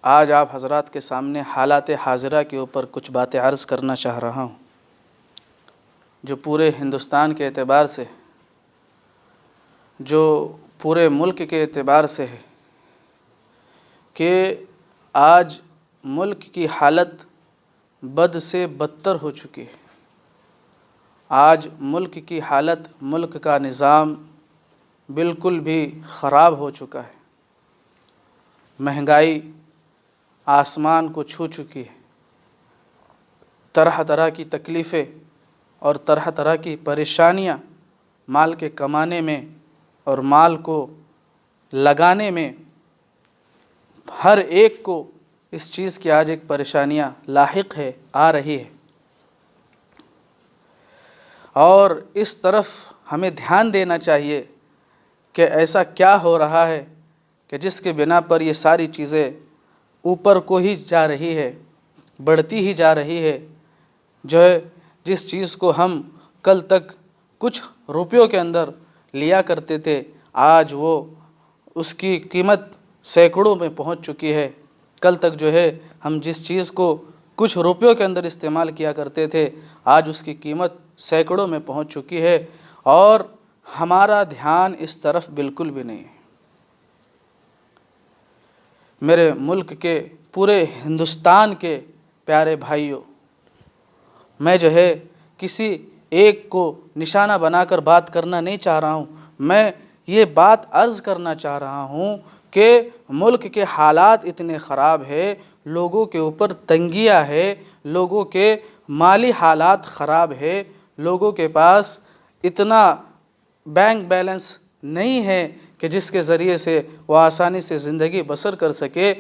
آج آپ حضرات کے سامنے حالات حاضرہ کے اوپر کچھ باتیں عرض کرنا چاہ رہا ہوں جو پورے ہندوستان کے اعتبار سے، جو پورے ملک کے اعتبار سے ہے کہ آج ملک کی حالت بد سے بدتر ہو چکی ہے۔ آج ملک کی حالت، ملک کا نظام بالکل بھی خراب ہو چکا ہے۔ مہنگائی آسمان کو چھو چکی ہے۔ طرح طرح کی تکلیفیں اور طرح طرح کی پریشانیاں مال کے کمانے میں اور مال کو لگانے میں، ہر ایک کو اس چیز کی آج ایک پریشانیاں لاحق ہے، آ رہی ہے۔ اور اس طرف ہمیں دھیان دینا چاہیے کہ ایسا کیا ہو رہا ہے کہ جس کے بنا پر یہ ساری چیزیں اوپر کو ہی جا رہی ہے، بڑھتی ہی جا رہی ہے۔ جو ہے جس چیز کو ہم کل تک کچھ روپیوں کے اندر لیا کرتے تھے، آج وہ اس کی قیمت سینکڑوں میں پہنچ چکی ہے۔ کل تک جو ہے ہم جس چیز کو کچھ روپیوں کے اندر استعمال کیا کرتے تھے، آج اس کی قیمت سینکڑوں میں پہنچ چکی ہے، اور ہمارا دھیان اس طرف بالکل بھی نہیں ہے۔ میرے ملک کے، پورے ہندوستان کے پیارے بھائیوں، میں جو ہے کسی ایک کو نشانہ بنا کر بات کرنا نہیں چاہ رہا ہوں۔ میں یہ بات عرض کرنا چاہ رہا ہوں کہ ملک کے حالات اتنے خراب ہے، لوگوں کے اوپر تنگیاں ہے، لوگوں کے مالی حالات خراب ہے، لوگوں کے پاس اتنا بینک بیلنس نہیں ہے کہ جس کے ذریعے سے وہ آسانی سے زندگی بسر کر سکے۔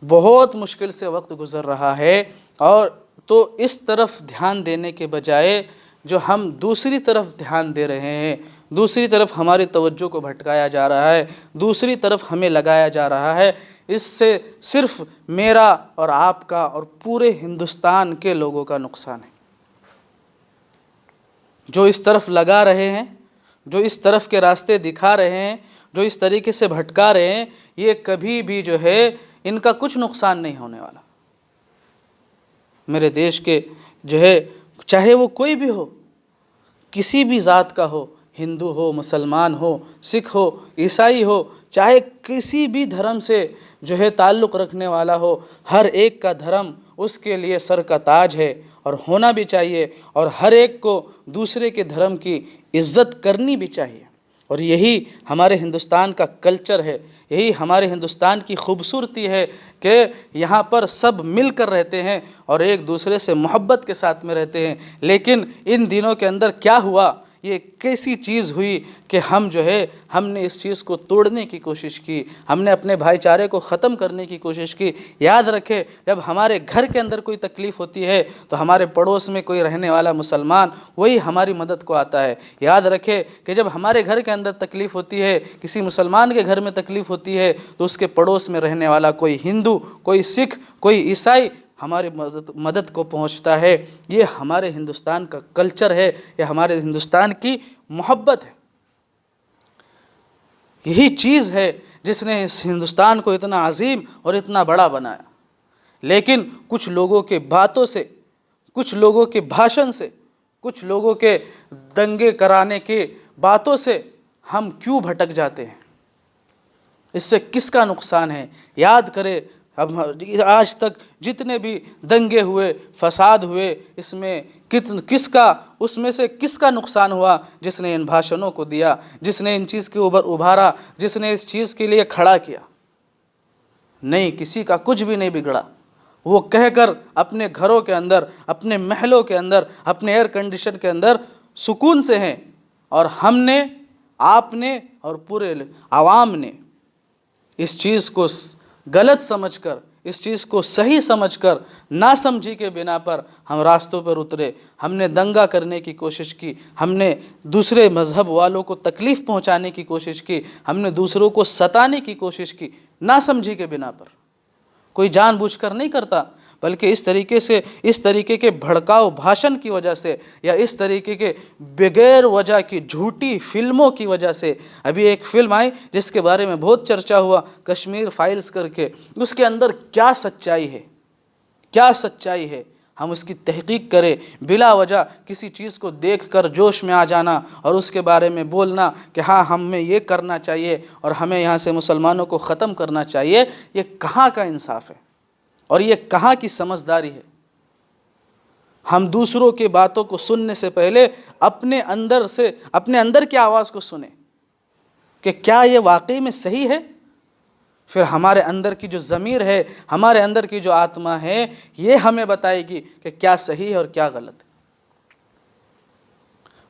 بہت مشکل سے وقت گزر رہا ہے، اور تو اس طرف دھیان دینے کے بجائے جو ہم دوسری طرف دھیان دے رہے ہیں، دوسری طرف ہماری توجہ کو بھٹکایا جا رہا ہے، دوسری طرف ہمیں لگایا جا رہا ہے، اس سے صرف میرا اور آپ کا اور پورے ہندوستان کے لوگوں کا نقصان ہے۔ جو اس طرف لگا رہے ہیں، جو اس طرف کے راستے دکھا رہے ہیں، جو اس طریقے سے بھٹکا رہے ہیں، یہ کبھی بھی جو ہے ان کا کچھ نقصان نہیں ہونے والا۔ میرے دیش کے جو ہے، چاہے وہ کوئی بھی ہو، کسی بھی ذات کا ہو، ہندو ہو، مسلمان ہو، سکھ ہو، عیسائی ہو، چاہے کسی بھی دھرم سے جو ہے تعلق رکھنے والا ہو، ہر ایک کا دھرم اس کے لیے سر کا تاج ہے اور ہونا بھی چاہیے، اور ہر ایک کو دوسرے کے دھرم کی عزت کرنی بھی چاہیے۔ اور یہی ہمارے ہندوستان کا کلچر ہے، یہی ہمارے ہندوستان کی خوبصورتی ہے کہ یہاں پر سب مل کر رہتے ہیں اور ایک دوسرے سے محبت کے ساتھ میں رہتے ہیں۔ لیکن ان دنوں کے اندر کیا ہوا، یہ کیسی چیز ہوئی کہ ہم جو ہے ہم نے اس چیز کو توڑنے کی کوشش کی، ہم نے اپنے بھائی چارے کو ختم کرنے کی کوشش کی۔ یاد رکھے، جب ہمارے گھر کے اندر کوئی تکلیف ہوتی ہے تو ہمارے پڑوس میں کوئی رہنے والا مسلمان وہی ہماری مدد کو آتا ہے۔ یاد رکھے کہ جب ہمارے گھر کے اندر تکلیف ہوتی ہے، کسی مسلمان کے گھر میں تکلیف ہوتی ہے، تو اس کے پڑوس میں رہنے والا کوئی ہندو، کوئی سکھ، کوئی عیسائی ہماری مدد کو پہنچتا ہے۔ یہ ہمارے ہندوستان کا کلچر ہے، یہ ہمارے ہندوستان کی محبت ہے۔ یہی چیز ہے جس نے اس ہندوستان کو اتنا عظیم اور اتنا بڑا بنایا۔ لیکن کچھ لوگوں کے باتوں سے، کچھ لوگوں کے بھاشن سے، کچھ لوگوں کے دنگے کرانے کی باتوں سے ہم کیوں بھٹک جاتے ہیں؟ اس سے کس کا نقصان ہے؟ یاد کرے، اب آج تک جتنے بھی دنگے ہوئے، فساد ہوئے، اس میں اس میں سے کس کا نقصان ہوا؟ جس نے ان بھاشنوں کو دیا، جس نے ان چیز کے اوپر ابھارا، جس نے اس چیز کے لیے کھڑا کیا۔ نہیں، کسی کا کچھ بھی نہیں بگڑا۔ وہ کہہ کر اپنے گھروں کے اندر، اپنے محلوں کے اندر، اپنے ایئر کنڈیشن کے اندر سکون سے ہیں، اور ہم نے، آپ نے اور پورے عوام نے اس چیز کو غلط سمجھ کر، اس چیز کو صحیح سمجھ کر، ناسمجھی کے بنا پر ہم راستوں پر اترے، ہم نے دنگا کرنے کی کوشش کی، ہم نے دوسرے مذہب والوں کو تکلیف پہنچانے کی کوشش کی، ہم نے دوسروں کو ستانے کی کوشش کی، ناسمجھی کے بنا پر۔ کوئی جان بوجھ کر نہیں کرتا۔ بلکہ اس طریقے کے بھڑکاؤ بھاشن کی وجہ سے یا اس طریقے کے بغیر وجہ کی جھوٹی فلموں کی وجہ سے. ابھی ایک فلم آئی جس کے بارے میں بہت چرچا ہوا، کشمیر فائلز کر کے. اس کے اندر کیا سچائی ہے، کیا سچائی ہے؟ ہم اس کی تحقیق کریں. بلا وجہ کسی چیز کو دیکھ کر جوش میں آ جانا اور اس کے بارے میں بولنا کہ ہاں ہمیں یہ کرنا چاہیے اور ہمیں یہاں سے مسلمانوں کو ختم کرنا چاہیے، یہ کہاں کا انصاف ہے اور یہ کہاں کی سمجھداری ہے؟ ہم دوسروں کی باتوں کو سننے سے پہلے اپنے اندر کی آواز کو سنیں کہ کیا یہ واقعی میں صحیح ہے. پھر ہمارے اندر کی جو ضمیر ہے، ہمارے اندر کی جو آتما ہے، یہ ہمیں بتائے گی کہ کیا صحیح ہے اور کیا غلط ہے.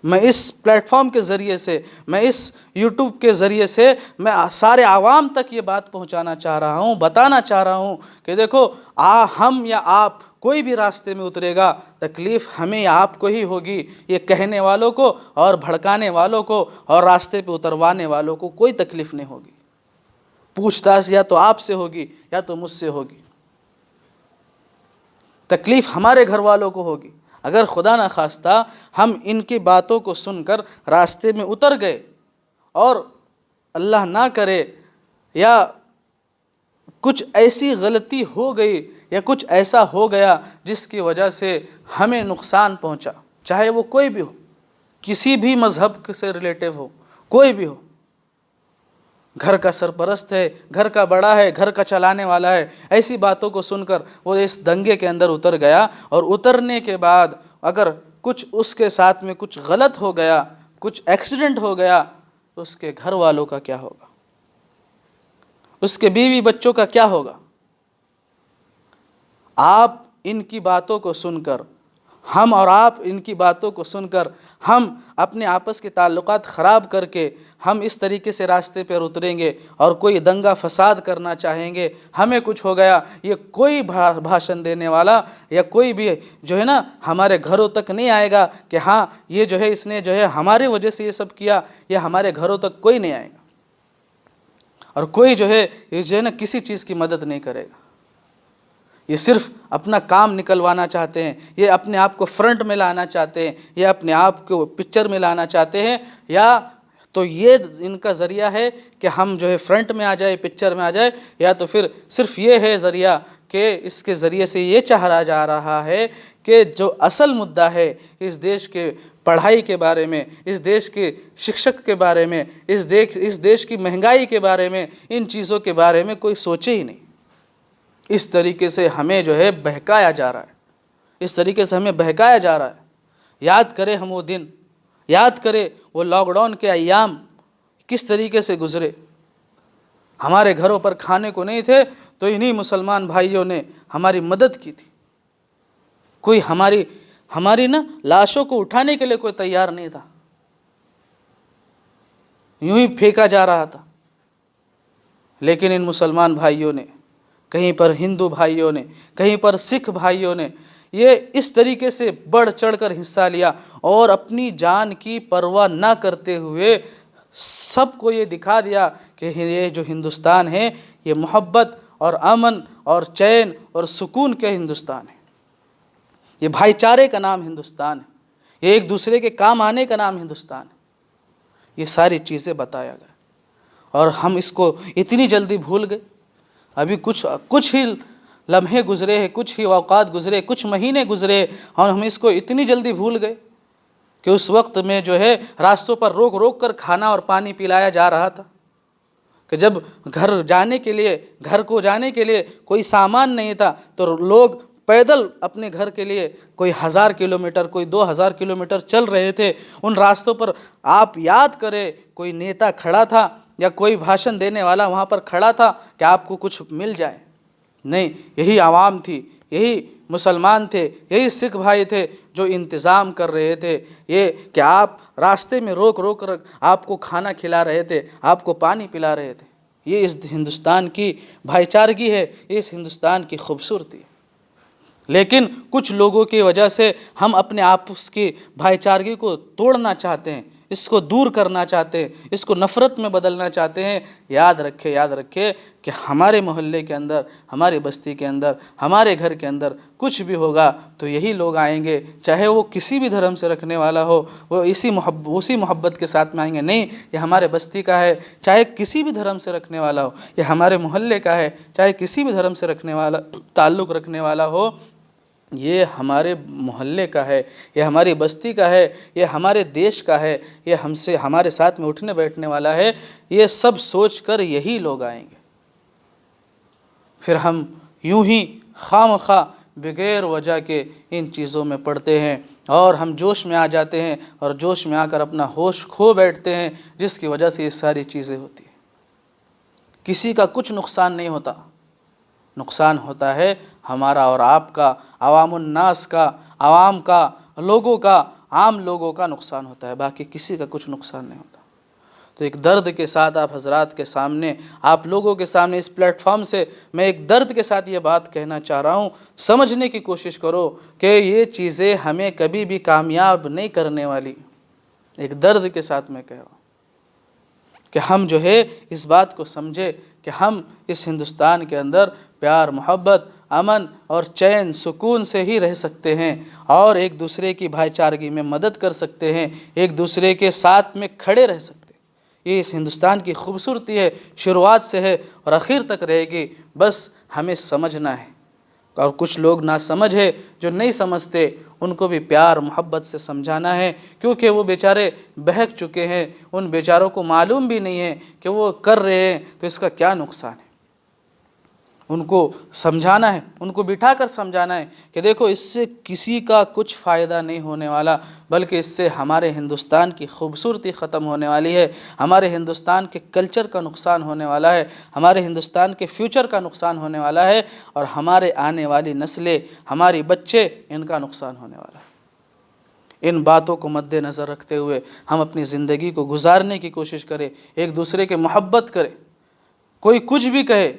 میں اس پلیٹ فارم کے ذریعے سے، میں اس یوٹیوب کے ذریعے سے میں سارے عوام تک یہ بات پہنچانا چاہ رہا ہوں، بتانا چاہ رہا ہوں کہ دیکھو ہم یا آپ کوئی بھی راستے میں اترے گا، تکلیف ہمیں یا آپ کو ہی ہوگی. یہ کہنے والوں کو اور بھڑکانے والوں کو اور راستے پہ اتروانے والوں کو کوئی تکلیف نہیں ہوگی. پوچھ تاچھ یا تو آپ سے ہوگی یا تو مجھ سے ہوگی. تکلیف ہمارے گھر والوں کو ہوگی. اگر خدا نہ خواستہ ہم ان کی باتوں کو سن کر راستے میں اتر گئے اور اللہ نہ کرے یا کچھ ایسی غلطی ہو گئی یا کچھ ایسا ہو گیا جس کی وجہ سے ہمیں نقصان پہنچا، چاہے وہ کوئی بھی ہو، کسی بھی مذہب سے ریلیٹیو ہو، کوئی بھی ہو، گھر کا سرپرست ہے، گھر کا بڑا ہے، گھر کا چلانے والا ہے، ایسی باتوں کو سن کر وہ اس دنگے کے اندر اتر گیا اور اترنے کے بعد اگر کچھ اس کے ساتھ میں کچھ غلط ہو گیا، کچھ ایکسیڈنٹ ہو گیا، تو اس کے گھر والوں کا کیا ہوگا؟ اس کے بیوی بچوں کا کیا ہوگا؟ آپ ان کی باتوں کو سن کر، ہم اور آپ ان کی باتوں کو سن کر ہم اپنے آپس کے تعلقات خراب کر کے ہم اس طریقے سے راستے پر اتریں گے اور کوئی دنگا فساد کرنا چاہیں گے، ہمیں کچھ ہو گیا، یہ کوئی بھاشن دینے والا یا کوئی بھی جو ہے نا ہمارے گھروں تک نہیں آئے گا کہ ہاں یہ جو ہے اس نے جو ہے ہمارے وجہ سے یہ سب کیا، یہ ہمارے گھروں تک کوئی نہیں آئے گا. اور کوئی جو ہے نا کسی چیز کی مدد نہیں کرے گا. یہ صرف اپنا کام نکلوانا چاہتے ہیں، یہ اپنے آپ کو فرنٹ میں لانا چاہتے ہیں، یہ اپنے آپ کو پکچر میں لانا چاہتے ہیں، یا تو یہ ان کا ذریعہ ہے کہ ہم جو ہے فرنٹ میں آ جائے، پکچر میں آ جائے، یا تو پھر صرف یہ ہے ذریعہ کہ اس کے ذریعے سے یہ چاہا جا رہا ہے کہ جو اصل مدعا ہے اس دیش کے پڑھائی کے بارے میں، اس دیش کے شکشک کے بارے میں، اس دیش کی مہنگائی کے بارے میں، ان چیزوں کے بارے میں کوئی سوچے ہی نہیں. اس طریقے سے ہمیں جو ہے بہکایا جا رہا ہے، اس طریقے سے ہمیں بہکایا جا رہا ہے. یاد کریں ہم وہ دن، یاد کریں وہ لاک ڈاؤن کے ایام کس طریقے سے گزرے. ہمارے گھروں پر کھانے کو نہیں تھے تو انہی مسلمان بھائیوں نے ہماری مدد کی تھی. کوئی ہماری نا لاشوں کو اٹھانے کے لیے کوئی تیار نہیں تھا، یوں ہی پھینکا جا رہا تھا. لیکن ان مسلمان بھائیوں نے، کہیں پر ہندو بھائیوں نے، کہیں پر سکھ بھائیوں نے یہ اس طریقے سے بڑھ چڑھ کر حصہ لیا اور اپنی جان کی پرواہ نہ کرتے ہوئے سب کو یہ دکھا دیا کہ یہ جو ہندوستان ہے یہ محبت اور امن اور چین اور سکون کے ہندوستان ہے، یہ بھائی چارے کا نام ہندوستان ہے، یہ ایک دوسرے کے کام آنے کا نام ہندوستان ہے. یہ ساری چیزیں بتایا گیا اور ہم اس کو اتنی جلدی بھول گئے. ابھی کچھ ہی لمحے گزرے ہیں، کچھ ہی اوقات گزرے، کچھ مہینے گزرے اور ہم اس کو اتنی جلدی بھول گئے کہ اس وقت میں جو ہے راستوں پر روک روک کر کھانا اور پانی پلایا جا رہا تھا. کہ جب گھر کو جانے کے لیے کوئی سامان نہیں تھا تو لوگ پیدل اپنے گھر کے لیے کوئی 1000 کلومیٹر، کوئی 2000 کلومیٹر چل رہے تھے. ان راستوں پر آپ یاد کریں کوئی نیتا کھڑا تھا یا کوئی بھاشن دینے والا وہاں پر کھڑا تھا کہ آپ کو کچھ مل جائے؟ نہیں، یہی عوام تھی، یہی مسلمان تھے، یہی سکھ بھائی تھے جو انتظام کر رہے تھے یہ کہ آپ راستے میں روک روک کر آپ کو کھانا کھلا رہے تھے، آپ کو پانی پلا رہے تھے. یہ اس ہندوستان کی بھائی چارگی ہے، یہ اس ہندوستان کی خوبصورتی ہے. لیکن کچھ لوگوں کی وجہ سے ہم اپنے آپس کی بھائی چارگی کو توڑنا چاہتے ہیں، اس کو دور کرنا چاہتے ہیں، اس کو نفرت میں بدلنا چاہتے ہیں، یاد رکھے کہ ہمارے محلے کے اندر، ہماری بستی کے اندر، ہمارے گھر کے اندر کچھ بھی ہوگا تو یہی لوگ آئیں گے، چاہے وہ کسی بھی دھرم سے رکھنے والا ہو، وہ اسی محبت کے ساتھ میں آئیں گے، نہیں یہ ہمارے بستی کا ہے، چاہے کسی بھی دھرم سے رکھنے والا ہو، یہ ہمارے محلے کا ہے، چاہے کسی بھی دھرم سے رکھنے والا تعلق رکھنے والا ہو، یہ ہمارے محلے کا ہے، یہ ہماری بستی کا ہے، یہ ہمارے دیش کا ہے، یہ ہمارے ساتھ میں اٹھنے بیٹھنے والا ہے، یہ سب سوچ کر یہی لوگ آئیں گے۔ پھر ہم یوں ہی خواہ بغیر وجہ کے ان چیزوں میں پڑتے ہیں اور ہم جوش میں آ جاتے ہیں اور جوش میں آ کر اپنا ہوش کھو بیٹھتے ہیں، جس کی وجہ سے یہ ساری چیزیں ہوتی ہیں۔ کسی کا کچھ نقصان نہیں ہوتا، نقصان ہوتا ہے ہمارا اور آپ کا، عوام الناس کا، عوام کا، لوگوں کا، عام لوگوں کا نقصان ہوتا ہے، باقی کسی کا کچھ نقصان نہیں ہوتا۔ تو ایک درد کے ساتھ آپ حضرات کے سامنے، آپ لوگوں کے سامنے اس پلیٹ فارم سے میں ایک درد کے ساتھ یہ بات کہنا چاہ رہا ہوں، سمجھنے کی کوشش کرو کہ یہ چیزیں ہمیں کبھی بھی کامیاب نہیں کرنے والی۔ ایک درد کے ساتھ میں کہہ رہا ہوں کہ ہم جو ہے اس بات کو سمجھے کہ ہم اس ہندوستان کے اندر پیار، محبت، امن اور چین، سکون سے ہی رہ سکتے ہیں اور ایک دوسرے کی بھائی چارگی میں مدد کر سکتے ہیں، ایک دوسرے کے ساتھ میں کھڑے رہ سکتے ہیں۔ یہ اس ہندوستان کی خوبصورتی ہے، شروعات سے ہے اور آخر تک رہے گی، بس ہمیں سمجھنا ہے۔ اور کچھ لوگ ناسمجھ ہے جو نہیں سمجھتے، ان کو بھی پیار محبت سے سمجھانا ہے، کیونکہ وہ بیچارے بہک چکے ہیں، ان بیچاروں کو معلوم بھی نہیں ہے کہ وہ کر رہے ہیں تو اس کا کیا نقصان ہے۔ ان کو سمجھانا ہے، ان کو بٹھا کر سمجھانا ہے کہ دیکھو اس سے کسی کا کچھ فائدہ نہیں ہونے والا، بلکہ اس سے ہمارے ہندوستان کی خوبصورتی ختم ہونے والی ہے، ہمارے ہندوستان کے کلچر کا نقصان ہونے والا ہے، ہمارے ہندوستان کے فیوچر کا نقصان ہونے والا ہے، اور ہمارے آنے والی نسلیں، ہماری بچے، ان کا نقصان ہونے والا ہے۔ ان باتوں کو مد نظر رکھتے ہوئے ہم اپنی زندگی کو گزارنے کی کوشش کریں، ایک دوسرے کے محبت کریں۔ کوئی کچھ بھی کہے،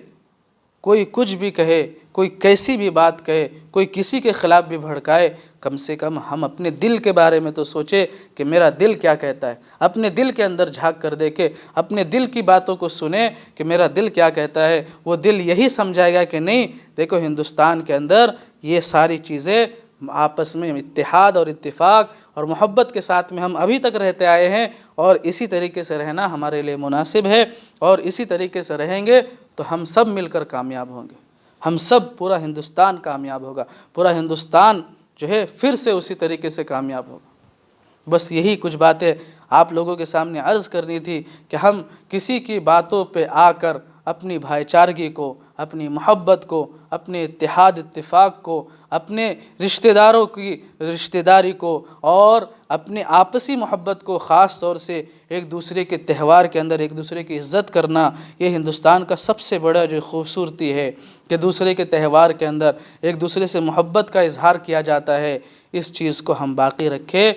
کوئی کچھ بھی کہے، کوئی کیسی بھی بات کہے، کوئی کسی کے خلاف بھی بھڑکائے، کم سے کم ہم اپنے دل کے بارے میں تو سوچے کہ میرا دل کیا کہتا ہے، اپنے دل کے اندر جھانک کر دیکھے، اپنے دل کی باتوں کو سنیں کہ میرا دل کیا کہتا ہے۔ وہ دل یہی سمجھائے گا کہ نہیں، دیکھو ہندوستان کے اندر یہ ساری چیزیں آپس میں اتحاد اور اتفاق اور محبت کے ساتھ میں ہم ابھی تک رہتے آئے ہیں، اور اسی طریقے سے رہنا ہمارے لیے مناسب ہے، اور اسی طریقے سے رہیں گے تو ہم سب مل کر کامیاب ہوں گے، ہم سب، پورا ہندوستان کامیاب ہوگا، پورا ہندوستان جو ہے پھر سے اسی طریقے سے کامیاب ہوگا۔ بس یہی کچھ باتیں آپ لوگوں کے سامنے عرض کرنی تھی کہ ہم کسی کی باتوں پہ آ کر اپنی بھائی چارگی کو، اپنی محبت کو، اپنے اتحاد اتفاق کو، اپنے رشتہ داروں کی رشتہ داری کو اور اپنے آپسی محبت کو، خاص طور سے ایک دوسرے کے تہوار کے اندر ایک دوسرے کی عزت کرنا، یہ ہندوستان کا سب سے بڑا جو خوبصورتی ہے کہ دوسرے کے تہوار کے اندر ایک دوسرے سے محبت کا اظہار کیا جاتا ہے۔ اس چیز کو ہم باقی رکھے،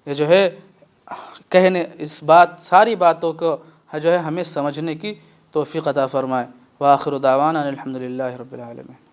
یہ جو ہے کہنے، اس ساری باتوں کو جو ہے ہمیں سمجھنے کی توفیق عطا فرمائے۔ وآخر دعوانا الحمدللہ رب العالمین۔